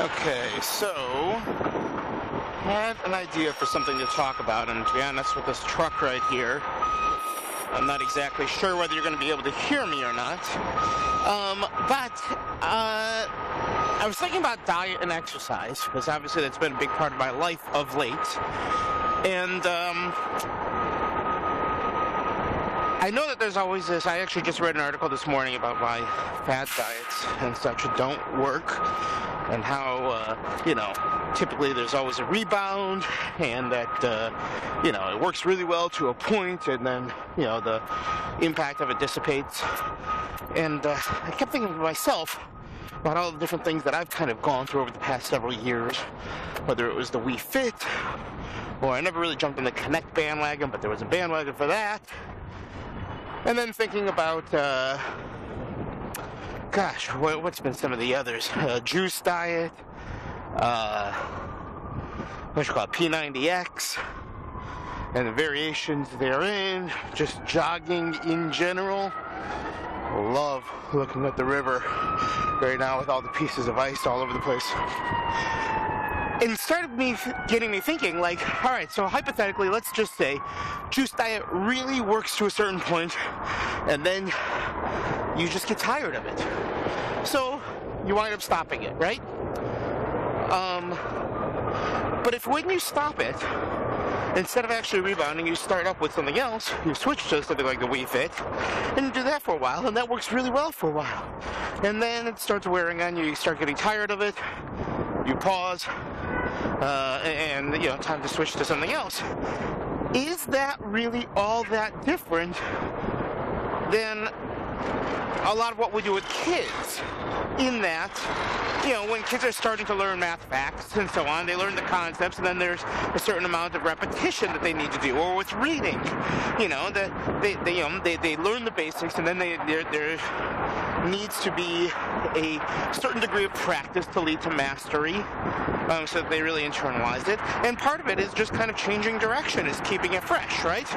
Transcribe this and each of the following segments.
Okay, so had an idea for something to talk about, and to be honest with this truck right here, I'm not exactly sure whether you're going to be able to hear me or not. But I was thinking about diet and exercise, because obviously that's been a big part of my life of late. And I know that there's always this. I actually just read an article this morning about why fad diets and such don't work, and how, typically there's always a rebound, and that, it works really well to a point, and then, the impact of it dissipates. And I kept thinking to myself about all the different things that I've kind of gone through over the past several years, whether it was the Wii Fit, or I never really jumped on the Kinect bandwagon, but there was a bandwagon for that. And then thinking about, what's been some of the others? Juice diet, P90X, and the variations therein, just jogging in general. Love looking at the river right now with all the pieces of ice all over the place. And started getting me thinking, all right, so hypothetically, let's just say juice diet really works to a certain point, and then you just get tired of it. So you wind up stopping it, right? But if when you stop it, instead of actually rebounding, you start up with something else, you switch to something like the Wii Fit, and you do that for a while, and that works really well for a while. And then it starts wearing on you, you start getting tired of it, you pause, and time to switch to something else. Is that really all that different than a lot of what we do with kids? In that, when kids are starting to learn math facts and so on, they learn the concepts, and then there's a certain amount of repetition that they need to do. Or with reading, they learn the basics, and then there needs to be a certain degree of practice to lead to mastery, so that they really internalize it. And part of it is just kind of changing direction, is keeping it fresh, right?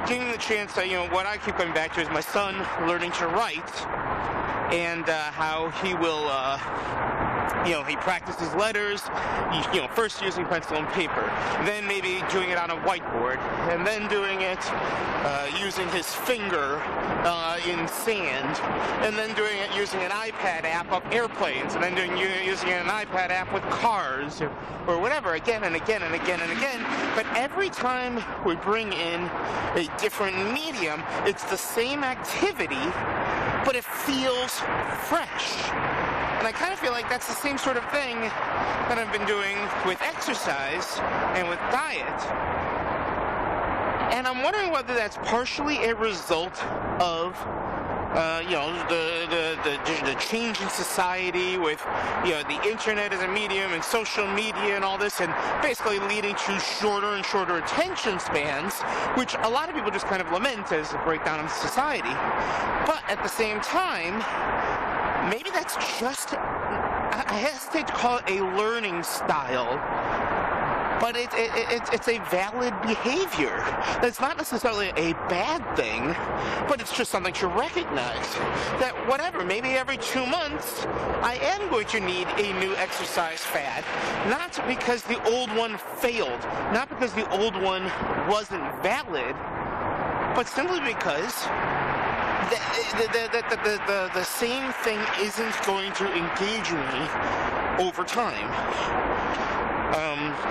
Giving the chance to, what I keep coming back to is my son learning to write, and how he will, he practices letters, first using pencil and paper, then maybe doing it on a whiteboard, and then doing it using his finger in sand, and then doing it using an iPad app of airplanes, and then using an iPad app with cars, or whatever, again and again and again and again. But every time we bring in a different medium, it's the same activity, but it feels fresh. And I kind of feel like that's the same sort of thing that I've been doing with exercise and with diet. And I'm wondering whether that's partially a result of the change in society with, the internet as a medium and social media and all this, and basically leading to shorter and shorter attention spans, which a lot of people just kind of lament as a breakdown of society. But at the same time, maybe that's just, I hesitate to call it a learning style, but it's a valid behavior. That's not necessarily a bad thing, but it's just something to recognize. That whatever, maybe every 2 months, I am going to need a new exercise fad. Not because the old one failed, not because the old one wasn't valid, but simply because the same thing isn't going to engage me over time.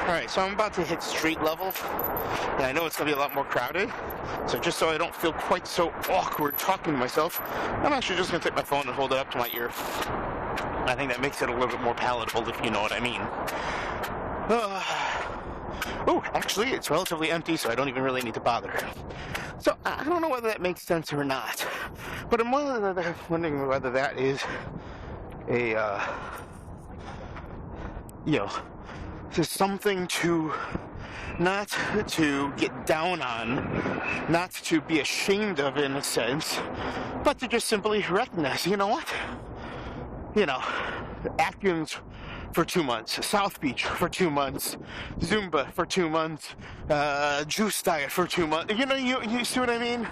Alright, so I'm about to hit street level, and I know it's going to be a lot more crowded, so just so I don't feel quite so awkward talking to myself, I'm actually just going to take my phone and hold it up to my ear. I think that makes it a little bit more palatable, if you know what I mean. Actually, it's relatively empty, so I don't even really need to bother. So, I don't know whether that makes sense or not, but I'm wondering whether that is a, something to not to get down on, not to be ashamed of in a sense, but to just simply recognize, Atkins for 2 months, South Beach for 2 months, Zumba for 2 months, juice diet for 2 months. You see what I mean?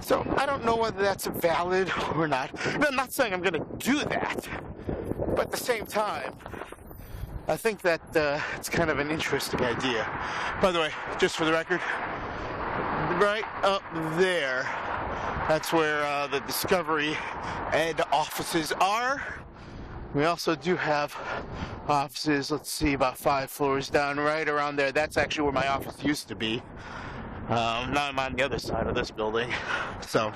So I don't know whether that's valid or not. I'm not saying I'm going to do that, but at the same time, I think that it's kind of an interesting idea. By the way, just for the record, right up there, that's where the Discovery Ed offices are. We also do have offices, let's see, about 5 floors down, right around there. That's actually where my office used to be. Now I'm on the other side of this building. So,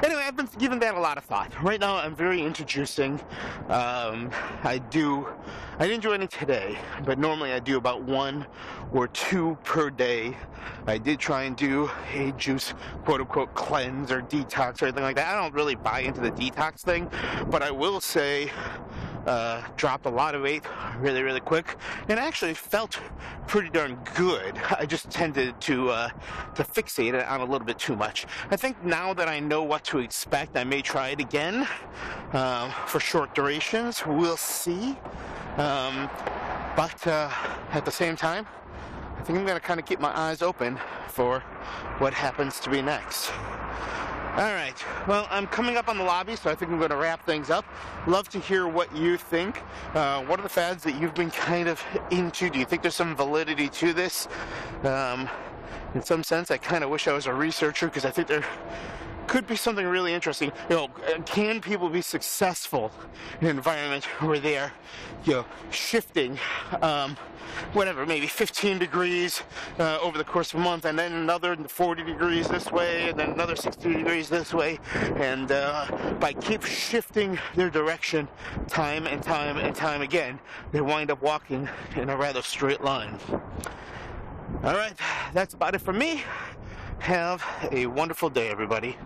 anyway, I've been giving that a lot of thought. Right now, I'm very into juicing. I didn't do any today, but normally I do about 1 or 2 per day. I did try and do a juice, quote-unquote, cleanse or detox or anything like that. I don't really buy into the detox thing, but I will say, dropped a lot of weight really, really quick, and actually felt pretty darn good. I just tended to fixate it on a little bit too much. I think now that I know what to expect, I may try it again for short durations. We'll see. But at the same time, I think I'm going to kind of keep my eyes open for what happens to be next. Alright, well, I'm coming up on the lobby, so I think I'm going to wrap things up. Love to hear what you think. What are the fads that you've been kind of into? Do you think there's some validity to this? In some sense, I kind of wish I was a researcher, because I think there could be something really interesting. You know, can people be successful in an environment where they are, you know, shifting, whatever, maybe 15 degrees over the course of a month, and then another 40 degrees this way, and then another 60 degrees this way, and by keep shifting their direction time and time and time again, they wind up walking in a rather straight line. All right, that's about it for me. Have a wonderful day, everybody.